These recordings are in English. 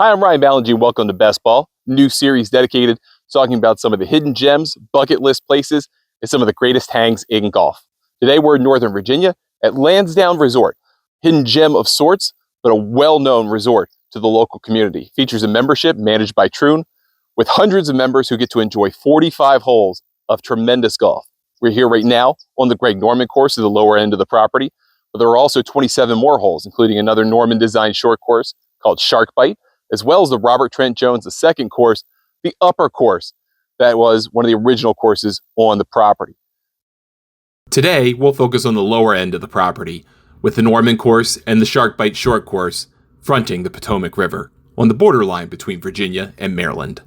Hi, I'm Ryan Ballinger. Welcome to Best Ball, new series dedicated to talking about some of the hidden gems, bucket list places, and some of the greatest hangs in golf. Today, we're in Northern Virginia at Lansdowne Resort, hidden gem of sorts, but a well-known resort to the local community. Features a membership managed by Troon, with hundreds of members who get to enjoy 45 holes of tremendous golf. We're here right now on the Greg Norman course at the lower end of the property, but there are also 27 more holes, including another Norman-designed short course called Sharkbite, as well as the Robert Trent Jones, the second course, the upper course, that was one of the original courses on the property. Today, we'll focus on the lower end of the property, with the Norman course and the Sharkbite short course fronting the Potomac River, on the borderline between Virginia and Maryland.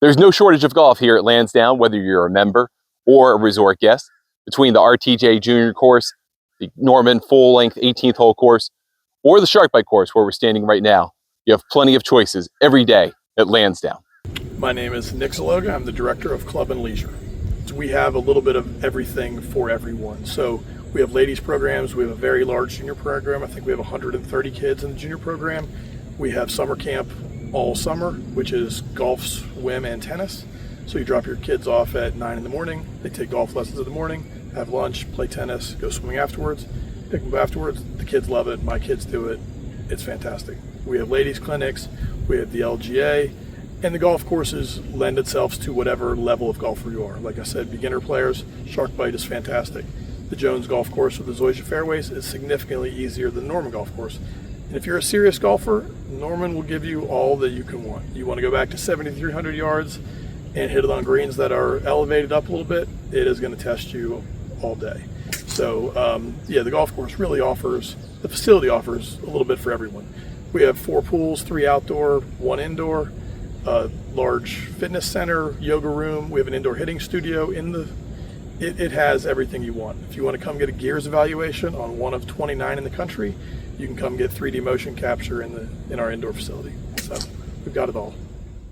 There's no shortage of golf here at Lansdowne, whether you're a member or a resort guest. Between the RTJ Junior course, the Norman full-length 18th hole course, or the Sharkbite course where we're standing right now, you have plenty of choices every day at Lansdowne. My name is Nick Zaloga. I'm the Director of Club and Leisure. So we have a little bit of everything for everyone. So we have ladies programs. We have a very large junior program. I think we have 130 kids in the junior program. We have summer camp all summer, which is golf, swim, and tennis. So you drop your kids off at 9 in the morning. They take golf lessons in the morning, have lunch, play tennis, go swimming afterwards, pick them up afterwards. The kids love it. My kids do it. It's fantastic. We have ladies clinics, we have the LGA, and the golf courses lend itself to whatever level of golfer you are. Like I said, beginner players, Sharkbite is fantastic. The Jones golf course with the Zoysia fairways is significantly easier than the Norman golf course. And if you're a serious golfer, Norman will give you all that you can want. You want to go back to 7,300 yards and hit it on greens that are elevated up a little bit, it is going to test you all day. So yeah, the golf course really offers, the facility offers a little bit for everyone. We have 4 pools, 3 outdoor, 1 indoor, a large fitness center, yoga room. We have an indoor hitting studio. It has everything you want. If you want to come get a gears evaluation on one of 29 in the country, you can come get 3D motion capture in our indoor facility. So we've got it all.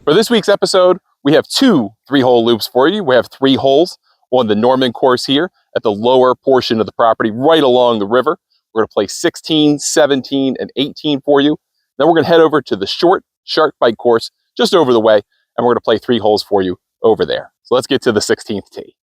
For this week's episode, we have 2 3-hole loops for you. We have 3 holes on the Norman course here at the lower portion of the property, right along the river. We're going to play 16, 17, and 18 for you. Then we're going to head over to the short Sharkbite course just over the way, and we're going to play 3 holes for you over there. So let's get to the 16th tee.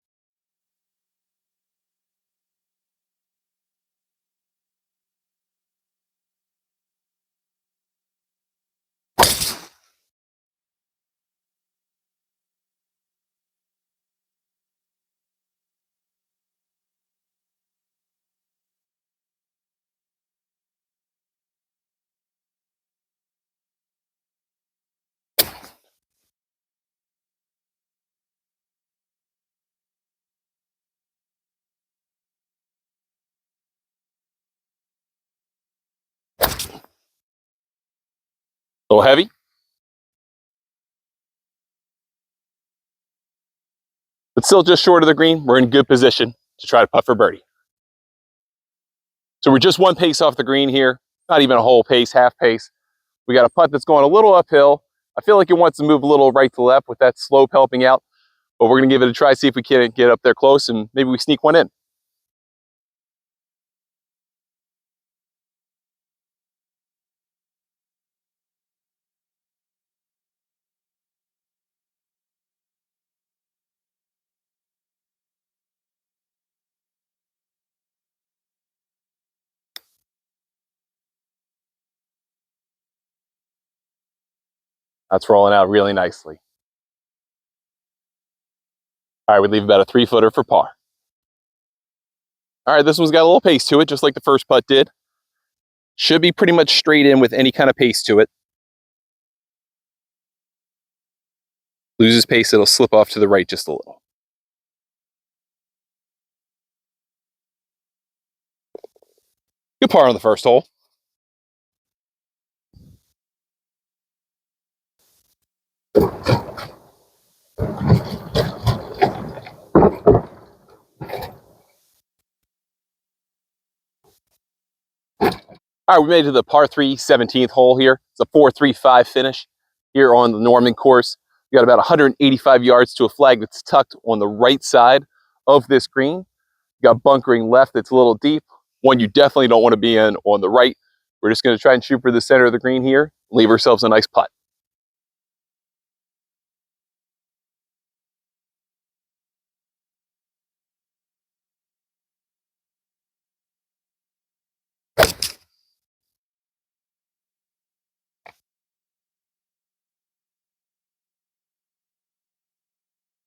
A little heavy. But still just short of the green. We're in good position to try to putt for birdie. So we're just 1 pace off the green here. Not even a whole pace, half pace. We got a putt that's going a little uphill. I feel like it wants to move a little right to left with that slope helping out. But we're going to give it a try, see if we can get up there close, and maybe we sneak one in. That's rolling out really nicely. All right, we leave about a 3-footer for par. All right, this one's got a little pace to it, just like the first putt did. Should be pretty much straight in with any kind of pace to it. Loses pace, it'll slip off to the right just a little. Good par on the first hole. All right, we made it to the par 3 17th hole here. It's a 4-3-5 finish here on the Norman course. We got about 185 yards to a flag that's tucked on the right side of this green. You got bunkering left that's a little deep. One you definitely don't want to be in on the right. We're just going to try and shoot for the center of the green here, leave ourselves a nice putt.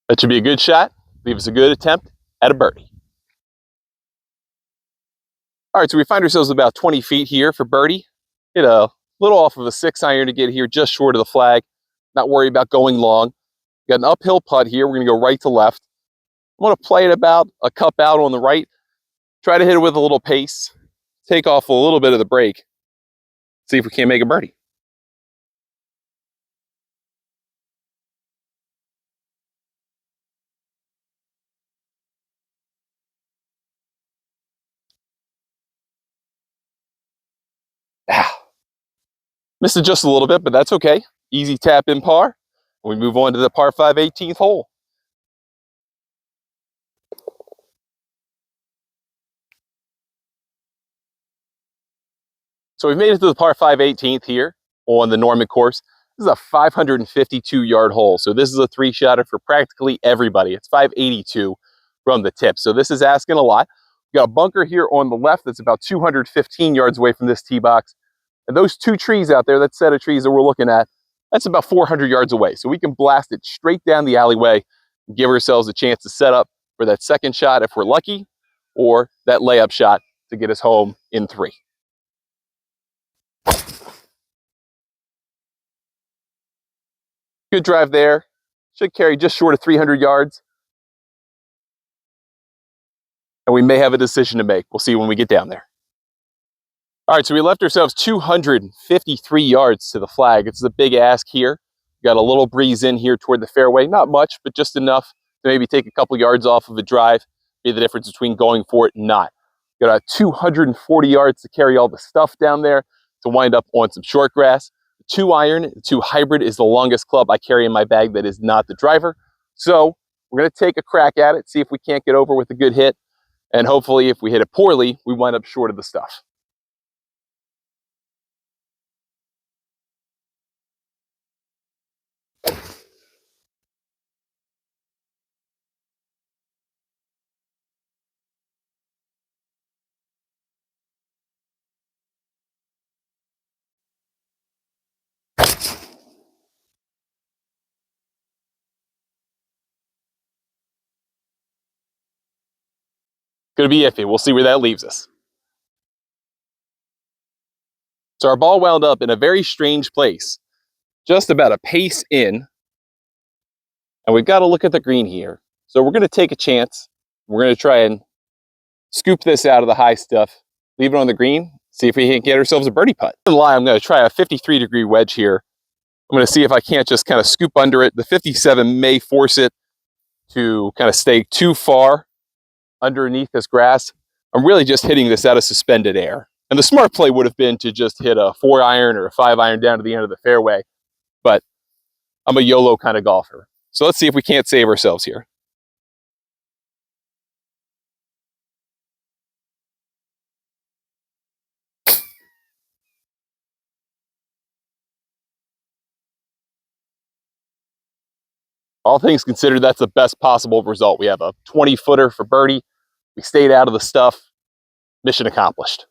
That should be a good shot. Leave us a good attempt at a birdie. All right, so we find ourselves about 20 feet here for birdie. Hit a little off of a 6-iron to get here, just short of the flag. Not worry about going long. Got an uphill putt here. We're going to go right to left. I'm going to play it about a cup out on the right. Try to hit it with a little pace. Take off a little bit of the break. See if we can't make a birdie. Missed it just a little bit, but that's okay. Easy tap in par. We move on to the par 5 18th hole. So we've made it to the par 5 18th here on the Norman course. This is a 552-yard hole. So this is a 3-shotter for practically everybody. It's 582 from the tip. So this is asking a lot. We got a bunker here on the left that's about 215 yards away from this tee box. And those 2 trees out there, that set of trees that we're looking at, that's about 400 yards away. So we can blast it straight down the alleyway and give ourselves a chance to set up for that second shot if we're lucky, or that layup shot to get us home in 3. Good drive there. Should carry just short of 300 yards. And we may have a decision to make. We'll see when we get down there. All right, so we left ourselves 253 yards to the flag. It's a big ask here. Got a little breeze in here toward the fairway. Not much, but just enough to maybe take a couple yards off of a drive. Be the difference between going for it and not. Got 240 yards to carry all the stuff down there to wind up on some short grass. 2-iron, 2 hybrid is the longest club I carry in my bag that is not the driver. So we're going to take a crack at it, see if we can't get over with a good hit. And hopefully, if we hit it poorly, we wind up short of the stuff. Going to be iffy. We'll see where that leaves us. So our ball wound up in a very strange place, just about a pace in. And we've got to look at the green here. So we're going to take a chance. We're going to try and scoop this out of the high stuff, leave it on the green, see if we can get ourselves a birdie putt. I'm going to try a 53-degree wedge here. I'm going to see if I can't just kind of scoop under it. The 57 may force it to kind of stay too far underneath this grass. I'm really just hitting this out of suspended air. And the smart play would have been to just hit a 4-iron or a 5-iron down to the end of the fairway. But I'm a YOLO kind of golfer. So let's see if we can't save ourselves here. All things considered, that's the best possible result. We have a 20-footer for birdie. We stayed out of the stuff. Mission accomplished.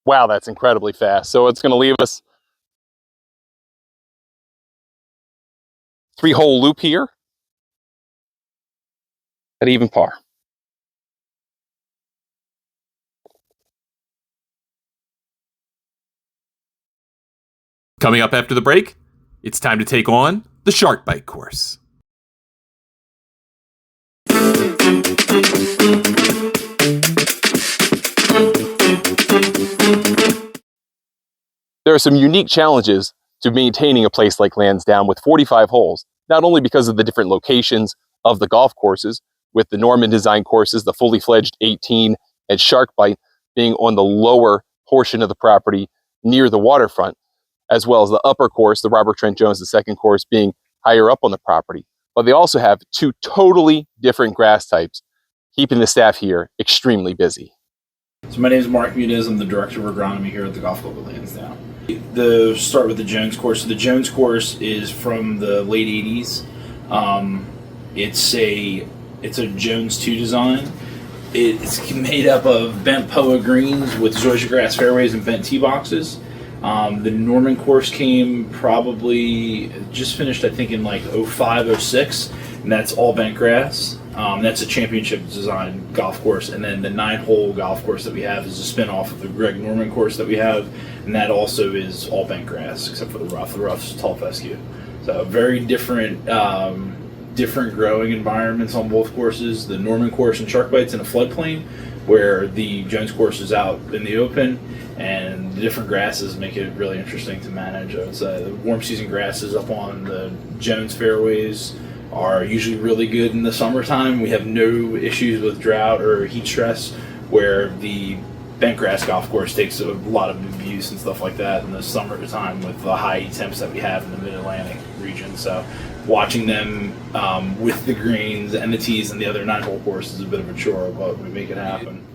Wow, that's incredibly fast. So it's going to leave us 3-hole loop here at even par. Coming up after the break, it's time to take on the Sharkbite Course. There are some unique challenges to maintaining a place like Lansdowne with 45 holes, not only because of the different locations of the golf courses, with the Norman design courses, the fully fledged 18 and Sharkbite being on the lower portion of the property near the waterfront, as well as the upper course, the Robert Trent Jones, the second course, being higher up on the property. But they also have two totally different grass types, keeping the staff here extremely busy. So my name is Mark Muniz. I'm the Director of Agronomy here at the Golf Club of Lansdowne. Start with the Jones course. So the Jones course is from the late 80s. It's a Jones 2 design. It's made up of bent POA greens with zoysia grass fairways and bent tee boxes. The Norman course came probably just finished, I think, in like 05, 06, and that's all bent grass. That's a championship design golf course, and then the 9-hole golf course that we have is a spin-off of the Greg Norman course that we have, and that also is all bent grass except for the rough. The rough's tall fescue. So very different growing environments on both courses. The Norman course and Sharkbite's in a floodplain, where the Jones course is out in the open, and the different grasses make it really interesting to manage. The warm season grasses up on the Jones fairways are usually really good in the summertime. We have no issues with drought or heat stress, where the bent grass golf course takes a lot of abuse and stuff like that in the summertime with the high temps that we have in the mid-Atlantic region. So watching them with the greens and the tees and the other 9-hole course is a bit of a chore, but we make it happen.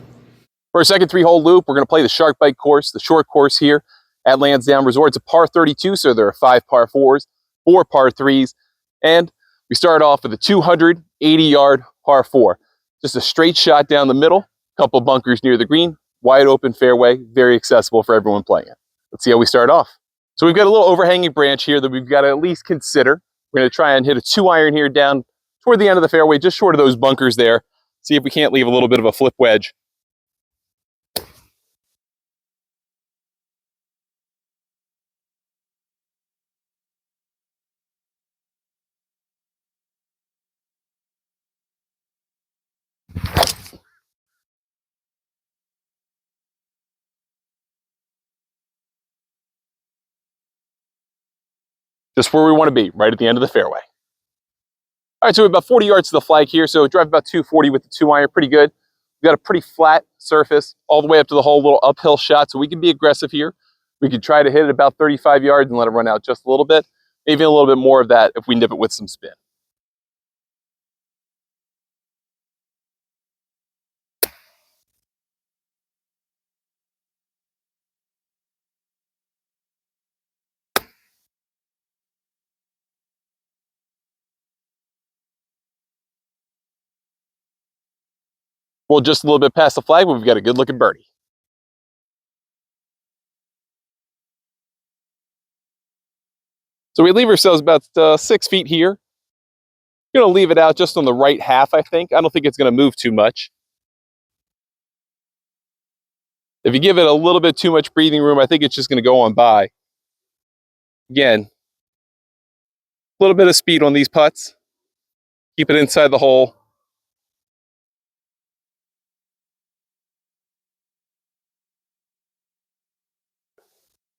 For our second 3-hole loop, we're going to play the Sharkbite course, the short course here at Lansdowne Resort. It's a par 32, so there are 5 par 4s, 4 par 3s, and we start off with a 280-yard par 4. Just a straight shot down the middle, couple bunkers near the green, wide open fairway, very accessible for everyone playing it. Let's see how we start off. So we've got a little overhanging branch here that we've got to at least consider. We're going to try and hit a 2-iron here down toward the end of the fairway, just short of those bunkers there. See if we can't leave a little bit of a flip wedge. Just where we want to be, right at the end of the fairway. All right, so we're about 40 yards to the flag here, so drive about 240 with the 2-iron, pretty good. We've got a pretty flat surface all the way up to the whole little uphill shot, so we can be aggressive here. We could try to hit it about 35 yards and let it run out just a little bit, maybe a little bit more of that if we nip it with some spin. Well, just a little bit past the flag, but we've got a good looking birdie. So we leave ourselves about 6 feet here. Going to leave it out just on the right half, I think. I don't think it's going to move too much. If you give it a little bit too much breathing room, I think it's just going to go on by. Again, a little bit of speed on these putts. Keep it inside the hole.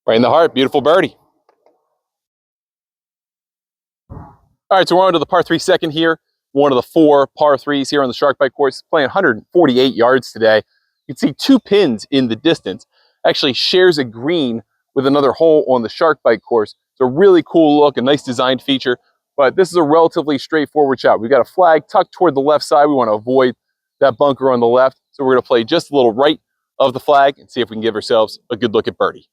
Right in the heart, beautiful birdie. All right, so we're on to the par 3 second here. One of the 4 par 3s here on the Sharkbite course. Playing 148 yards today. You can see 2 pins in the distance. Actually shares a green with another hole on the Sharkbite course. It's a really cool look, a nice design feature, but this is a relatively straightforward shot. We've got a flag tucked toward the left side. We want to avoid that bunker on the left, so we're going to play just a little right of the flag and see if we can give ourselves a good look at birdie.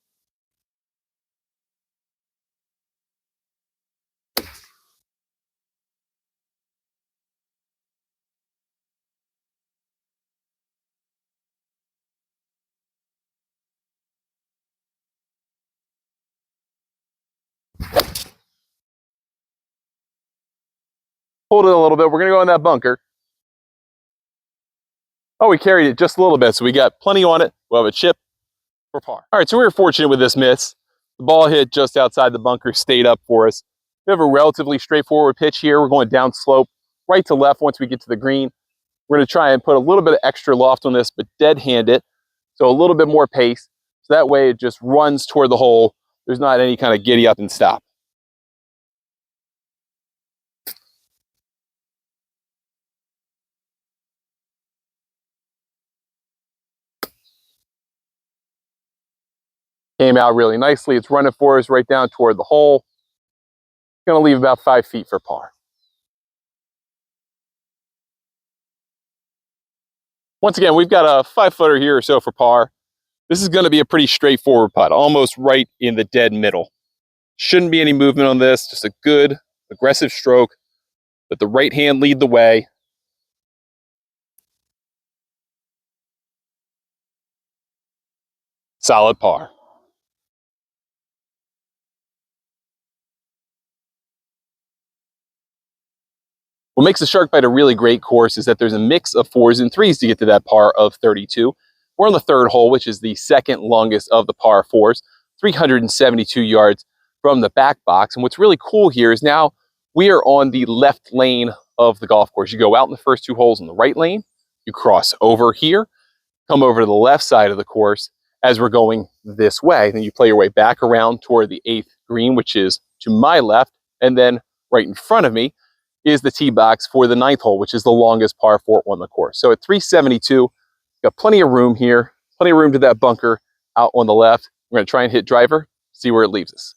Hold it a little bit. We're going to go in that bunker. Oh, we carried it just a little bit, so we got plenty on it. We'll have a chip for par. All right, so we were fortunate with this miss. The ball hit just outside the bunker, stayed up for us. We have a relatively straightforward pitch here. We're going down slope, right to left once we get to the green. We're going to try and put a little bit of extra loft on this, but dead hand it, so a little bit more pace. So that way it just runs toward the hole. There's not any kind of giddy up and stop. Came out really nicely. It's running for us right down toward the hole. Going to leave about 5 feet for par. Once again, we've got a 5-footer here or so for par. This is going to be a pretty straightforward putt, almost right in the dead middle. Shouldn't be any movement on this, just a good, aggressive stroke. Let the right hand lead the way. Solid par. What makes the Sharkbite a really great course is that there's a mix of 4s and 3s to get to that par of 32. We're on the 3rd hole, which is the second longest of the par 4s, 372 yards from the back box. And what's really cool here is now we are on the left lane of the golf course. You go out in the first 2 holes in the right lane, you cross over here, come over to the left side of the course as we're going this way. Then you play your way back around toward the 8th green, which is to my left, and then right in front of me is the tee box for the 9th hole, which is the longest par 4 on the course. So at 372, got plenty of room here, plenty of room to that bunker out on the left. We're going to try and hit driver, see where it leaves us.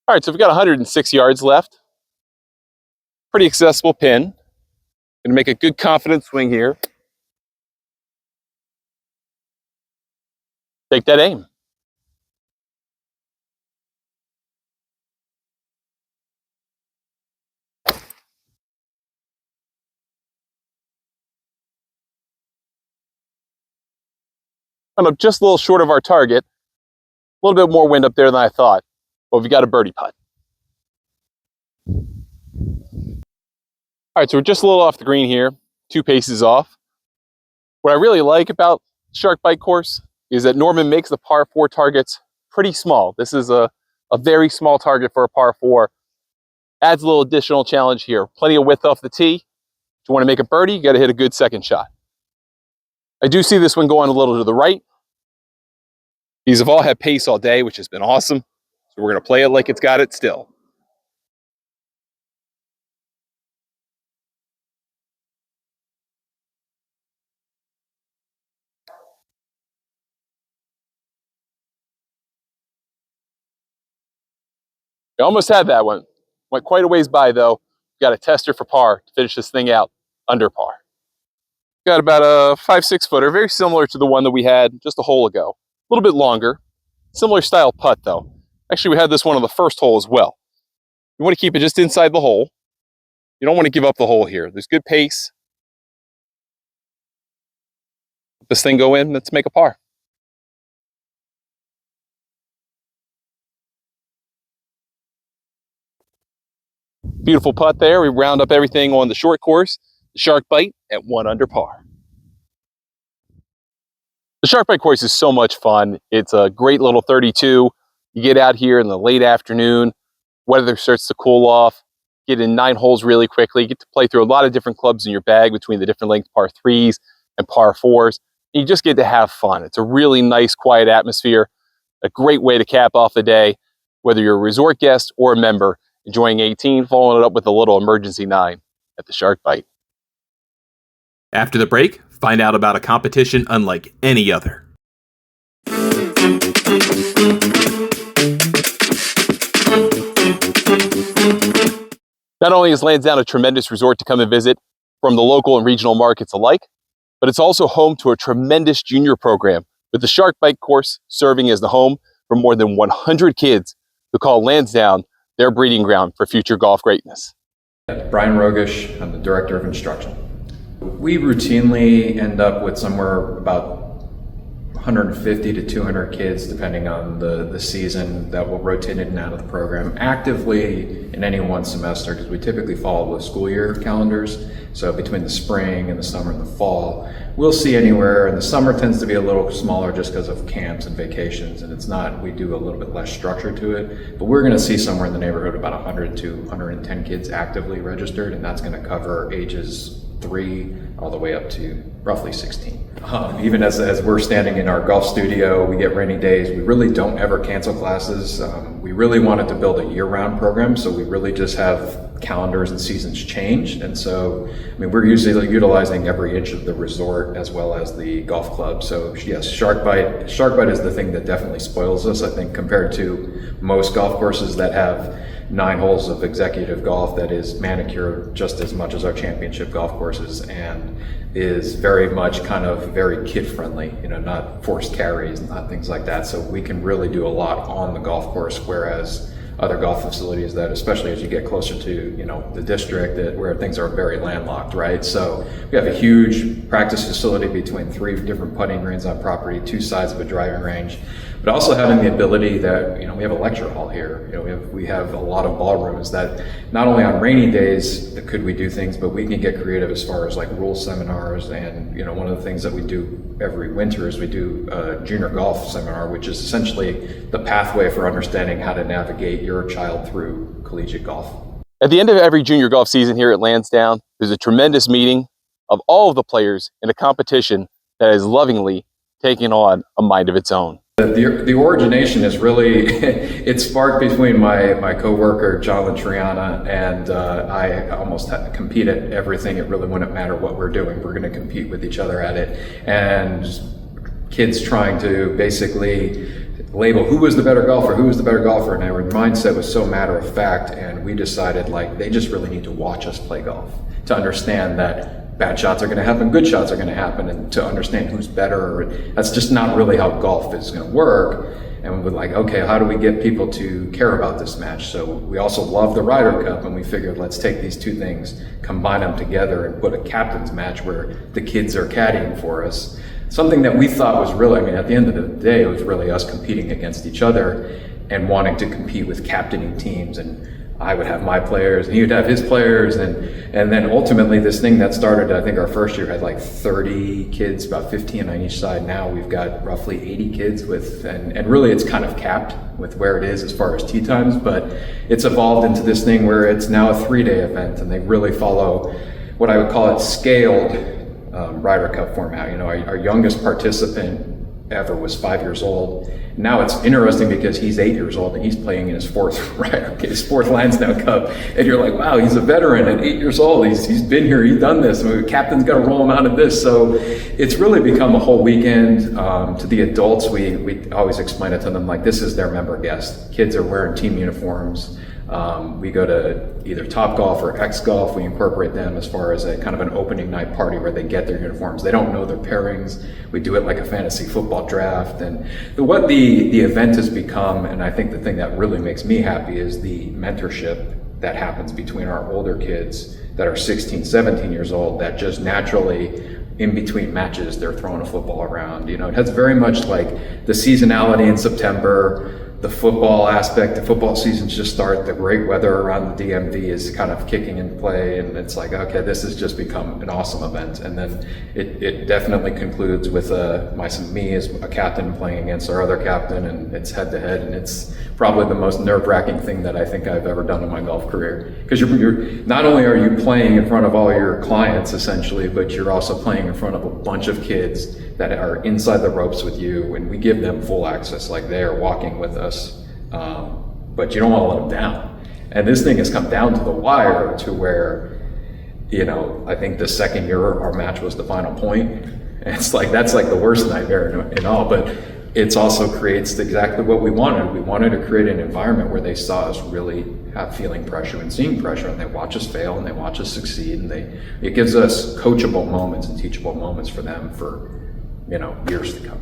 All right, so we've got 106 yards left. Pretty accessible pin. Gonna make a good confident swing here. Take that aim. I'm up just a little short of our target. A little bit more wind up there than I thought. But we've got a birdie putt. All right, so we're just a little off the green here, 2 paces off. What I really like about Sharkbite Course is that Norman makes the par 4 targets pretty small. This is a very small target for a par 4. Adds a little additional challenge here. Plenty of width off the tee. If you want to make a birdie, you got to hit a good second shot. I do see this one going a little to the right. These have all had pace all day, which has been awesome. So we're going to play it like it's got it still. We almost had that one. Went quite a ways by, though. Got a tester for par to finish this thing out under par. Got about a 5-6 footer, very similar to the one that we had just a hole ago. A little bit longer. Similar style putt, though. Actually, we had this one on the first hole as well. You want to keep it just inside the hole. You don't want to give up the hole here. There's good pace. Let this thing go in. Let's make a par. Beautiful putt there. We round up everything on the short course. The Sharkbite at 1 under par. The Sharkbite Course is so much fun. It's a great little 32. You get out here in the late afternoon, weather starts to cool off, get in 9 holes really quickly, you get to play through a lot of different clubs in your bag between the different length par 3s and par 4s. And you just get to have fun. It's a really nice, quiet atmosphere, a great way to cap off the day, whether you're a resort guest or a member, enjoying 18, following it up with a little emergency 9 at the Sharkbite. After the break, find out about a competition unlike any other. Not only is Lansdowne a tremendous resort to come and visit from the local and regional markets alike, but it's also home to a tremendous junior program, with the Sharkbite Course serving as the home for more than 100 kids who call Lansdowne their breeding ground for future golf greatness. Brian Rogish, I'm the Director of Instruction. We routinely end up with somewhere about 150 to 200 kids, depending on the season, that will rotate in and out of the program actively in any one semester, because we typically follow the school year calendars. So between the spring and the summer and the fall, we'll see anywhere, and the summer tends to be a little smaller just because of camps and vacations, and we do a little bit less structure to it, but we're going to see somewhere in the neighborhood about 100 to 110 kids actively registered, and that's going to cover ages 3 all the way up to roughly 16. Even as we're standing in our golf studio, we get rainy days. We really don't ever cancel classes. We really wanted to build a year-round program, so we really just have calendars and seasons change. And so, I mean, we're usually utilizing every inch of the resort as well as the golf club. So yes, Sharkbite is the thing that definitely spoils us, I think, compared to most golf courses that have 9 holes of executive golf that is manicured just as much as our championship golf courses, and is very much kind of very kid friendly, not forced carries, not things like that. So we can really do a lot on the golf course, whereas other golf facilities that, especially as you get closer to, the district, where things are very landlocked, right? So we have a huge practice facility between 3 different putting greens on property, 2 sides of a driving range, but also having the ability that, we have a lecture hall here. We have a lot of ballrooms that not only on rainy days could we do things, but we can get creative as far as like rule seminars. And, one of the things that we do every winter is we do a junior golf seminar, which is essentially the pathway for understanding how to navigate your child through collegiate golf. At the end of every junior golf season here at Lansdowne, there's a tremendous meeting of all of the players in a competition that is lovingly taking on a mind of its own. The origination is really, it sparked between my coworker, John Triana, and I almost had to compete at everything. It really wouldn't matter what we're doing. We're going to compete with each other at it. And kids trying to basically label who was the better golfer, and our mindset was so matter of fact, and we decided they just really need to watch us play golf to understand that bad shots are going to happen, good shots are going to happen, and to understand who's better. That's just not really how golf is going to work. And we were like, okay, how do we get people to care about this match? So we also love the Ryder Cup, and we figured let's take these 2 things, combine them together, and put a captain's match where the kids are caddying for us. Something that we thought was really, at the end of the day, it was really us competing against each other and wanting to compete with captaining teams. And I would have my players and he would have his players, and then ultimately this thing that started, I think our first year had 30 kids, about 15 on each side. Now we've got roughly 80 kids and really it's kind of capped with where it is as far as tee times, but it's evolved into this thing where it's now a 3-day event, and they really follow what I would call it scaled Ryder Cup format. Our youngest participant ever was 5 years old. Now it's interesting because he's 8 years old and he's playing in his 4th Lansdowne Cup, and you're like, wow, he's a veteran at 8 years old. He's been here, he's done this. The captain's got to roll him out of this. So it's really become a whole weekend. To the adults, we always explain it to them like this is their member guest. Kids are wearing team uniforms. We go to either Top Golf or X Golf. We incorporate them as far as a kind of an opening night party where they get their uniforms. They don't know their pairings. We do it like a fantasy football draft. And what the event has become, and I think the thing that really makes me happy, is the mentorship that happens between our older kids that are 16, 17 years old, that just naturally in between matches, they're throwing a football around. It has very much like the seasonality in September, the football aspect. The football seasons just start, the great weather around the DMV is kind of kicking into play, and it's like, okay, this has just become an awesome event. And then it definitely concludes with me as a captain playing against our other captain, and it's head to head, and it's probably the most nerve-wracking thing that I think I've ever done in my golf career, because you're not only are you playing in front of all your clients essentially, but you're also playing in front of a bunch of kids that are inside the ropes with you, and we give them full access, like they are walking with us, but you don't want to let them down. And this thing has come down to the wire to where, I think the second year our match was the final point. And it's like, that's like the worst nightmare in all, but it's also creates exactly what we wanted. We wanted to create an environment where they saw us really feeling pressure and seeing pressure, and they watch us fail and they watch us succeed, and it gives us coachable moments and teachable moments for them for years to come.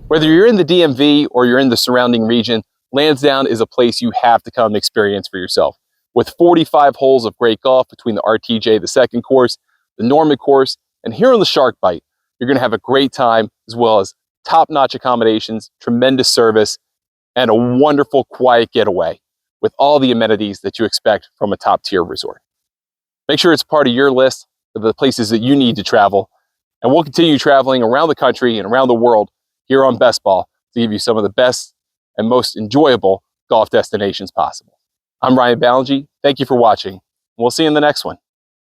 Whether you're in the DMV or you're in the surrounding region, Lansdowne is a place you have to come and experience for yourself. With 45 holes of great golf between the RTJ, the second course, the Norman course, and here on the Sharkbite, You're going to have a great time, as well as top-notch accommodations, tremendous service, and a wonderful quiet getaway with all the amenities that you expect from a top-tier resort. Make sure it's part of your list of the places that you need to travel, and we'll continue traveling around the country and around the world here on Best Ball to give you some of the best and most enjoyable golf destinations possible. I'm Ryan Ballingy. Thank you for watching. We'll see you in the next one.